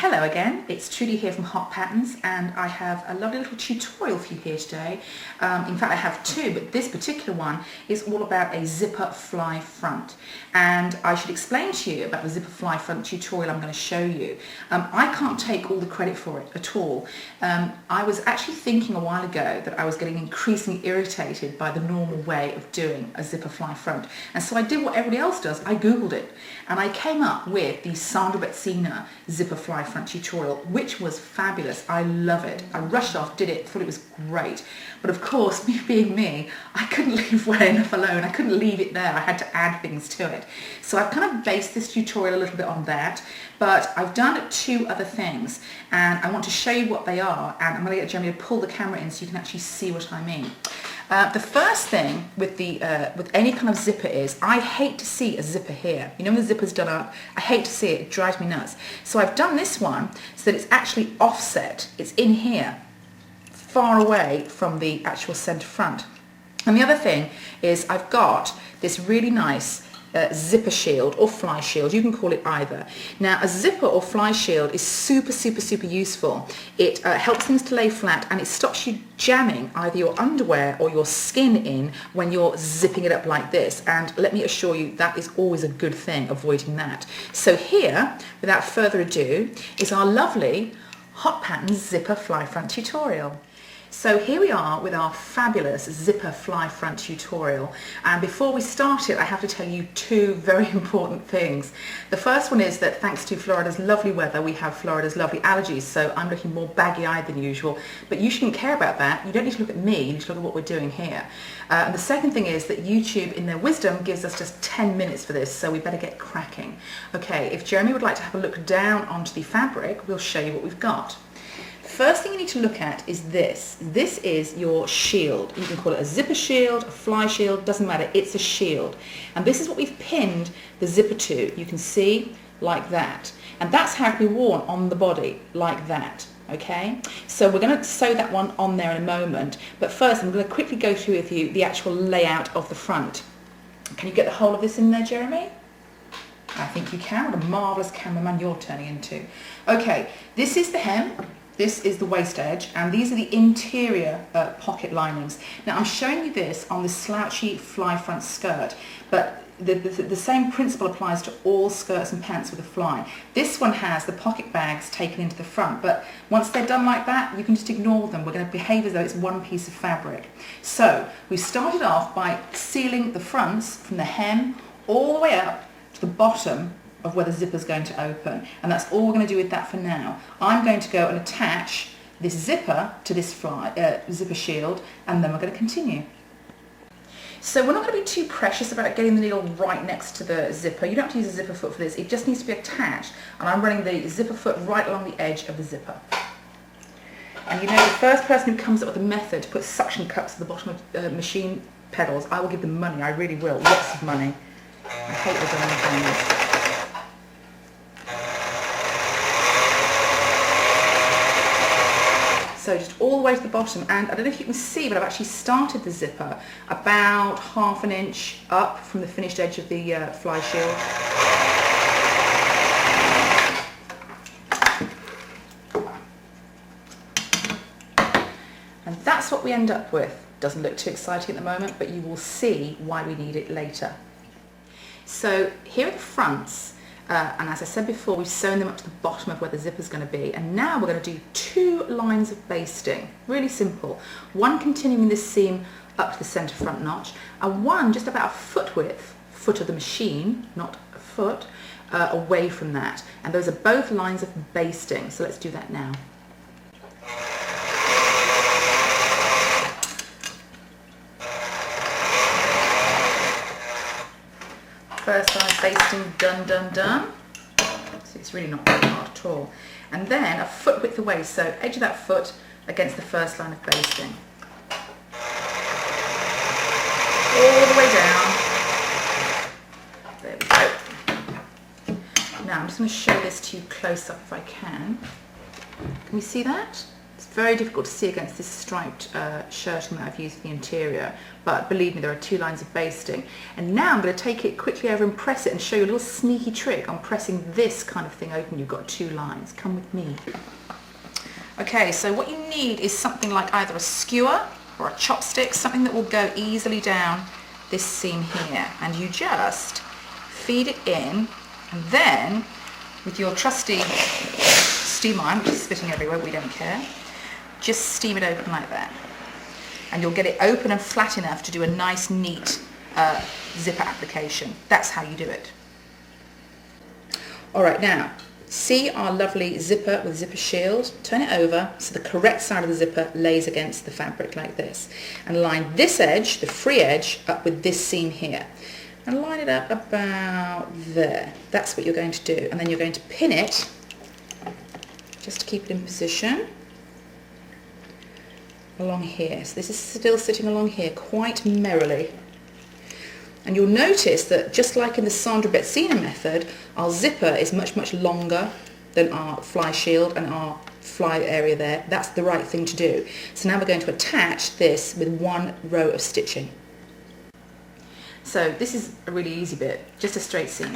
Hello again, it's Trudy here from HotPatterns, and I have a lovely little tutorial for you here today. In fact I have two, but this particular one is all about a zipper fly front, and I should explain to you about the zipper fly front tutorial I'm going to show you. I can't take all the credit for it at all. I was actually thinking a while ago that I was getting increasingly irritated by the normal way of doing a zipper fly front, and so I did what everybody else does. I googled it and I came up with the Sandra Betzina zipper fly front tutorial, which was fabulous. I love it. I rushed off, did it, thought it was great, but of course, me being me, I couldn't leave well enough alone. I couldn't leave it there. I had to add things to it. So I've kind of based this tutorial a little bit on that, but I've done two other things, and I want to show you what they are, and I'm going to get Jeremy to pull the camera in so you can actually see what I mean. The first thing with any kind of zipper is I hate to see a zipper here. You know, when the zipper's done up, I hate to see it. It drives me nuts. So I've done this one so that it's actually offset. It's in here, far away from the actual center front. And the other thing is I've got this really nice zipper shield or fly shield, you can call it either. Now a zipper or fly shield is super useful. It helps things to lay flat, and it stops you jamming either your underwear or your skin in when you're zipping it up like this, and let me assure you that is always a good thing, avoiding that. So here, without further ado, is our lovely HotPatterns zipper fly front tutorial. So here we are with our fabulous zipper fly front tutorial, and before we start it I have to tell you two very important things. The first one is that thanks to Florida's lovely weather we have Florida's lovely allergies, so I'm looking more baggy-eyed than usual, but you shouldn't care about that. You don't need to look at me, you need to look at what we're doing here. And the second thing is that YouTube in their wisdom gives us just 10 minutes for this, so we better get cracking. Okay, if Jeremy would like to have a look down onto the fabric, we'll show you what we've got. First thing you need to look at is this. This is your shield. You can call it a zipper shield, a fly shield, doesn't matter, it's a shield. And this is what we've pinned the zipper to. You can see, like that. And that's how it can be worn on the body, like that. Okay? So we're going to sew that one on there in a moment, but first I'm going to quickly go through with you the actual layout of the front. Can you get the whole of this in there, Jeremy? I think you can. What a marvellous cameraman you're turning into. Okay, this is the hem. This is the waist edge, and these are the interior pocket linings. Now I'm showing you this on the slouchy fly front skirt, but the same principle applies to all skirts and pants with a fly. This one has the pocket bags taken into the front, but once they're done like that, you can just ignore them. We're going to behave as though it's one piece of fabric. So we started off by sealing the fronts from the hem all the way up to the bottom of where the zipper's going to open, and that's all we're going to do with that for now. I'm going to go and attach this zipper to this zipper shield, and then we're going to continue. So we're not going to be too precious about getting the needle right next to the zipper. You don't have to use a zipper foot for this, it just needs to be attached, and I'm running the zipper foot right along the edge of the zipper. And you know, the first person who comes up with a method to put suction cups at the bottom of machine pedals, I will give them money, I really will, lots of money. I hate the dumb things. So just all the way to the bottom, and I don't know if you can see, but I've actually started the zipper about ½ an inch up from the finished edge of the fly shield. And that's what we end up with. Doesn't look too exciting at the moment, but you will see why we need it later. So here are the fronts. And as I said before, we've sewn them up to the bottom of where the zipper's going to be, and now we're going to do 2 lines of basting. Really simple. One continuing this seam up to the centre front notch, and one just about a foot width, foot of the machine, not a foot, away from that. And those are both lines of basting, so let's do that now. First line basting done. So it's really not very hard at all. And then a foot width away, so edge of that foot against the first line of basting. All the way down. There we go. Now I'm just going to show this to you close up if I can. Can we see that? It's very difficult to see against this striped shirting that I've used for the interior, but believe me, there are 2 lines of basting. And now I'm going to take it quickly over and press it and show you a little sneaky trick on pressing this kind of thing open. You've got 2 lines. Come with me. Okay, so what you need is something like either a skewer or a chopstick, something that will go easily down this seam here, and you just feed it in, and then with your trusty steam iron, which is spitting everywhere, we don't care, just steam it open like that, and you'll get it open and flat enough to do a nice neat zipper application. That's how you do it. Alright, now see our lovely zipper with zipper shield. Turn it over so the correct side of the zipper lays against the fabric like this, and line this edge, the free edge, up with this seam here, and line it up about there. That's what you're going to do, and then you're going to pin it just to keep it in position along here. So this is still sitting along here quite merrily. And you'll notice that just like in the Sandra Betzina method, our zipper is much longer than our fly shield and our fly area there. That's the right thing to do. So now we're going to attach this with 1 row of stitching. So this is a really easy bit, just a straight seam.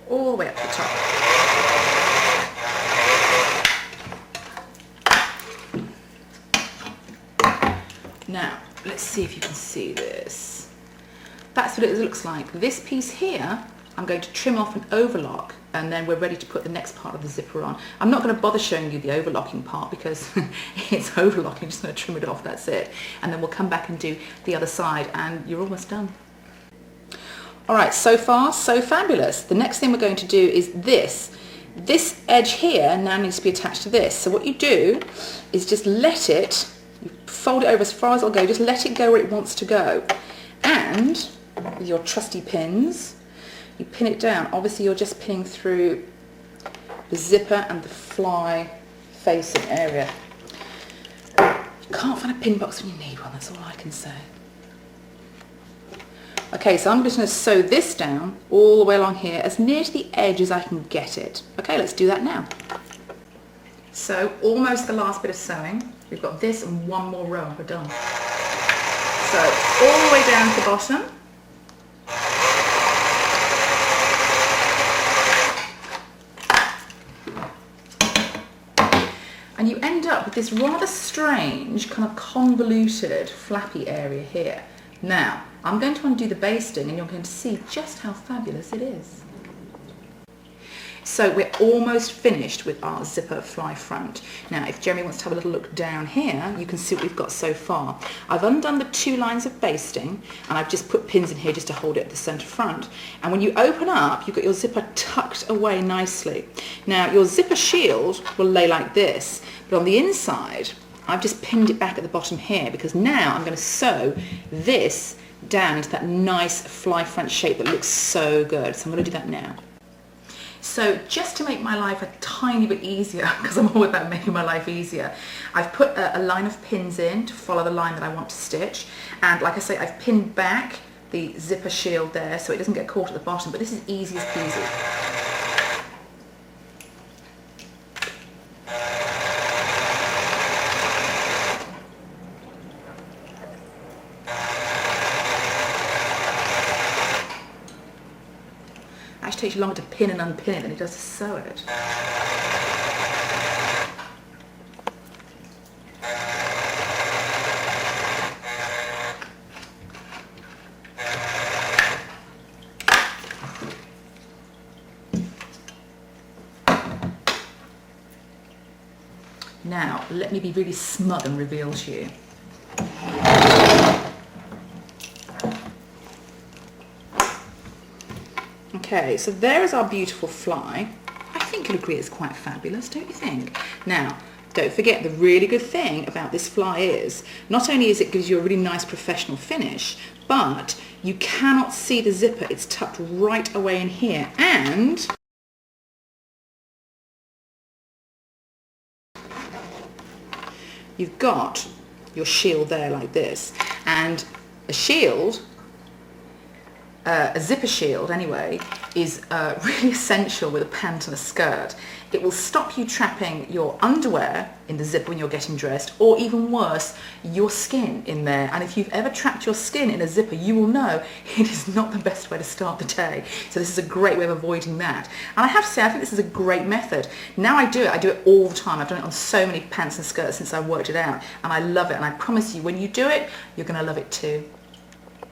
All the way up to the top. Now, let's see if you can see this. That's what it looks like. This piece here, I'm going to trim off an overlock, and then we're ready to put the next part of the zipper on. I'm not going to bother showing you the overlocking part because it's overlocking. I'm just going to trim it off, that's it. And then we'll come back and do the other side, and you're almost done. Alright, so far, so fabulous. The next thing we're going to do is this. This edge here now needs to be attached to this. So what you do is just let it, you fold it over as far as it'll go, just let it go where it wants to go. And with your trusty pins, you pin it down. Obviously you're just pinning through the zipper and the fly facing area. You can't find a pin box when you need one, that's all I can say. Okay, so I'm just going to sew this down all the way along here as near to the edge as I can get it. Okay, let's do that now. So almost the last bit of sewing. We've got this and 1 more row and we're done. So all the way down to the bottom. And you end up with this rather strange, kind of convoluted, flappy area here. Now, I'm going to undo the basting and you're going to see just how fabulous it is. So we're almost finished with our zipper fly front. Now, if Jeremy wants to have a little look down here, you can see what we've got so far. I've undone the 2 lines of basting and I've just put pins in here just to hold it at the centre front. And when you open up, you've got your zipper tucked away nicely. Now, your zipper shield will lay like this, but on the inside, I've just pinned it back at the bottom here because now I'm going to sew this down into that nice fly front shape that looks so good. So I'm going to do that now. So just to make my life a tiny bit easier, because I'm all about making my life easier, I've put a line of pins in to follow the line that I want to stitch. And like I say, I've pinned back the zipper shield there so it doesn't get caught at the bottom, but this is easy as peasy. It takes you longer to pin and unpin it than it does to sew it. Now, let me be really smug and reveal to you. Okay, so there is our beautiful fly. I think you'll agree it's quite fabulous, don't you think? Now, don't forget the really good thing about this fly is, not only is it gives you a really nice professional finish, but you cannot see the zipper. It's tucked right away in here, and you've got your shield there like this. And a shield a zipper shield anyway is really essential with a pant and a skirt. It will stop you trapping your underwear in the zipper when you're getting dressed, or even worse, your skin in there. And if you've ever trapped your skin in a zipper, you will know it is not the best way to start the day. So this is a great way of avoiding that. And I have to say, I think this is a great method. Now I do it all the time. I've done it on so many pants and skirts since I worked it out, and I love it. And I promise you, when you do it, you're going to love it too.